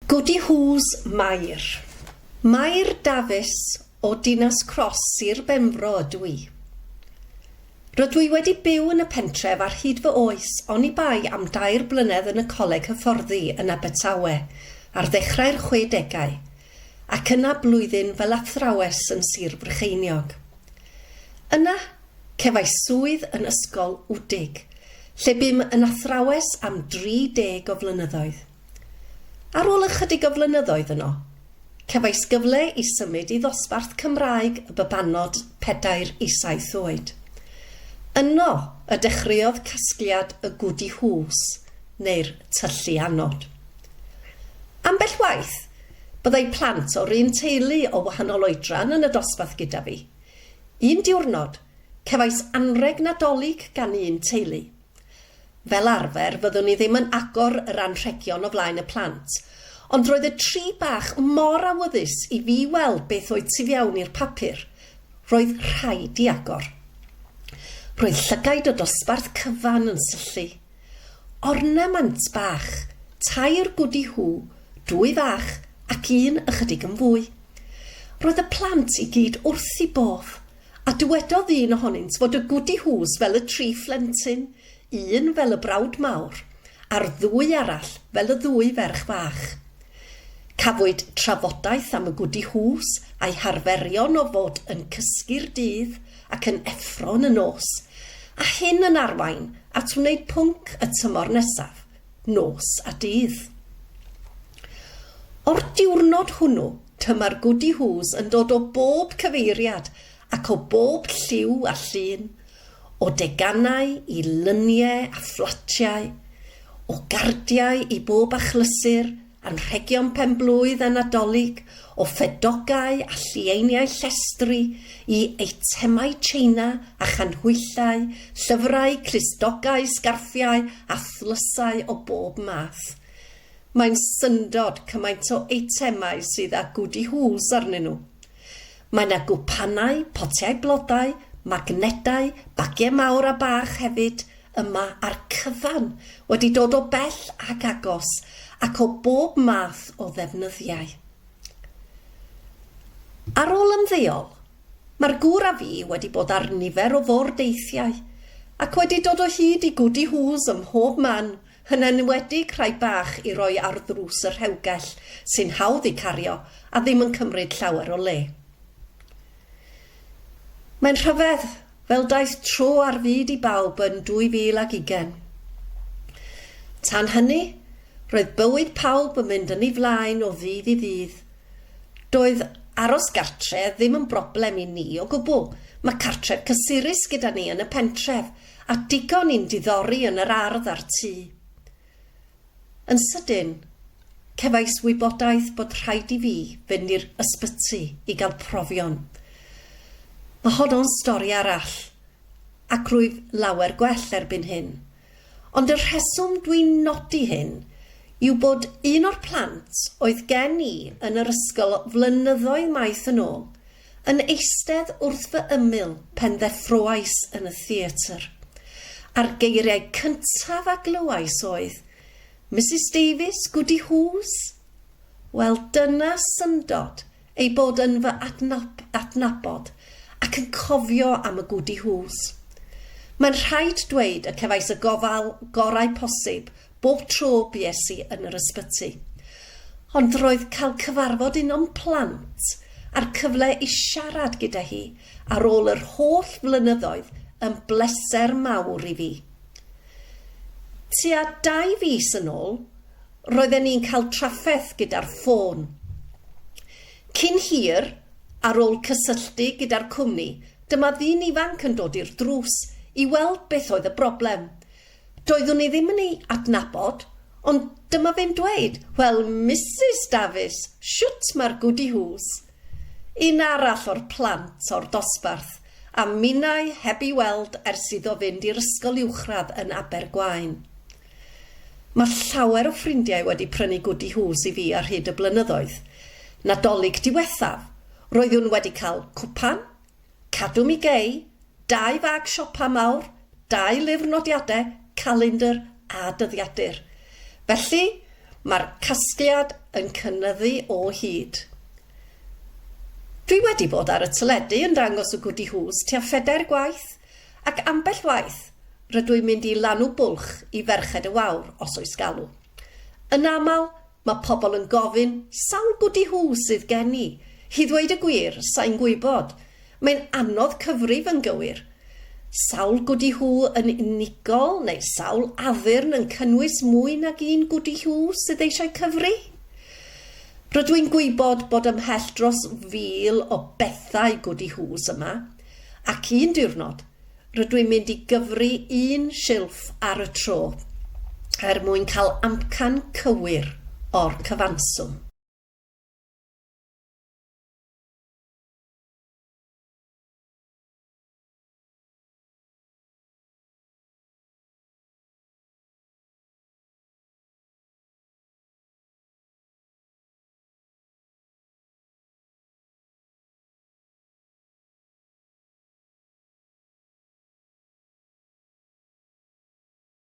Gwdihŵs Mair. Mair Dafis o Dinas Cros Sir Benfro ydw i. Rydw i wedi byw yn y pentref ar hyd fy oes, oni bai am 2 blynedd yn y coleg hyfforddi yn Abertawe ar ddechrau'r 60au, ac yna blwyddyn fel athrawes yn Sir Brycheiniog. Yna, cefais swydd yn ysgol Wdig, lle bym yn athrawes am 30 o flynyddoedd. Ar ôl ychydig o flynyddoedd yno, cefais gyfle i symud i ddosbarth Cymraeg y Babanod 4 i 7 oed. Yno y dechreuodd casgliad y Gwdihŵs, neu'r tyllu anod. Ambell waith, byddai plant o'r un teulu o wahanol oedran yn y dosbarth gyda fi. Un diwrnod, cefais anreg nadolig gan un teulu. Fel arfer, fyddwn i ddim yn agor yr anrhegion o flaen y plant, ond roedd y tri bach mor awyddus i fi weld beth oedd tu fewn i'r papur. Roedd rhaid i agor. Roedd llygaid o dosbarth cyfan yn syllu. Ornament bach, 2 gwdihŵ, 2 fach ac 1 ychydig yn fwy. Roedd y plant i gyd wrth i bof, a dywedodd un ohonynt fod y gwdihŵs fel y 3 phlentyn, 1 fel y brawd mawr, a'r 2 arall fel y 2 ferch fach. Cafwyd trafodaeth am y gwdihŵs a'i harferion o fod yn cysgu'r dydd ac yn effro'n y nos, a hyn yn arwain at wneud pwnc y tymor nesaf, nos a dydd. O'r diwrnod hwnnw, dyma'r gwdihŵs yn dod o bob cyfeiriad ac o bob lliw a llun, o deganau i lyniau a fflatiau, o gardiau i bob achlysur, anrhegion penblwydd a nadolig, o ffedogau a llieiniau llestri i eitemau Tsieina a chanhwyllau, llyfrau, clustogau, sgarffiau a thlysau o bob math. Mae'n syndod cymaint o eitemau sydd â gwdihŵs arnyn nhw. Mae yna gwpanau, potiau blodau, magnedau, bagiau mawr a bach hefyd, yma ar cyfan, wedi dod o bell ac agos, ac o bob math o ddefnyddiau. Ar ôl ymddeol, mae'r gŵr a fi wedi bod ar nifer o fordeithiau, ac wedi dod o hyd i gwdihŵs ym mhob man, yn enwedig rhai bach i roi ar ddrws y rhewgell sy'n hawdd i cario a ddim yn cymryd llawer o le. Mae'n rhyfedd fel daeth tro ar fyd i bawb yn 2020. Tan hynny, roedd bywyd pawb yn mynd yn ei flaen o ddydd i ddydd. Doedd aros gartre ddim yn broblem i ni o gwbl. Mae cartref cysurus gyda ni yn y pentref a digon i'n diddori yn yr ardd a'r tŷ. Yn sydyn, cefais wybodaeth bod rhaid i fi fynd i'r ysbyty i gael profion. Mae honno'n stori arall, ac rwyf lawer gwell erbyn hyn. Ond y rheswm dwi'n nodi hyn yw bod un o'r plant oedd gen i yn yr ysgol flynyddoedd maith yn ôl yn eistedd wrth fy ymyl pen ddeffroais yn y theatr. A'r geiriau cyntaf a glywais oedd, Mrs Davies, gwdihŵs? Wel, dyna syndod ei bod yn fy adnabod ac yn cofio am y gwdihŵs. Mae'n rhaid dweud y cefais y gofal gorau posib bob tro bues i yn yr ysbyty. Ond roedd cael cyfarfod un o'n plant a'r cyfle i siarad gyda hi ar ôl yr holl flynyddoedd yn bleser mawr i fi. Tua 2 fis yn ôl, roedden ni'n cael trafferth gyda'r ffôn. Cyn hir, ar ôl cysylltu gyda'r cwmni, dyma ddyn ifanc yn dod i'r drws i weld beth oedd y broblem. Doeddwn i ddim yn ei adnabod, ond dyma fe'n dweud, wel, Mrs Davies, siwt mae'r gwdihŵs. Un arall o'r plant o'r dosbarth, a minnau heb i weld ers iddo fynd i'r ysgol uwchradd yn Abergwaun. Mae llawer o ffrindiau wedi prynu gwdihŵs i fi ar hyd y blynyddoedd. Nadolig diwethaf, roeddwn wedi cael cwpan, cadw mi gei, 2 fag siopa mawr, 2 lyfr nodiadau, calendar a dyddiadur. Felly, mae'r casgliad yn cynyddu o hyd. Dwi wedi bod ar y teledu yn dangos y Gwdihŵs tua 4 gwaith, ac ambell waith rydw i'n mynd i lanw bwlch i ferched y Wawr os oes galw. Yn aml, mae pobl yn gofyn sawl Gwdihŵs sydd gen i. I ddweud y gwir, sa'n gwybod. Mae'n anodd cyfrif yn gywir. Sawl Gwdihŵ yn unigol neu sawl addurn yn cynnwys mwy nag un Gwdihŵ sydd eisiau cyfri? Rydw i'n gwybod bod ymhell dros 1,000 o bethau Gwdihŵs yma, ac un diwrnod rydw i'n mynd i gyfri un silff ar y tro, mwyn cael amcan cywir o'r cyfanswm.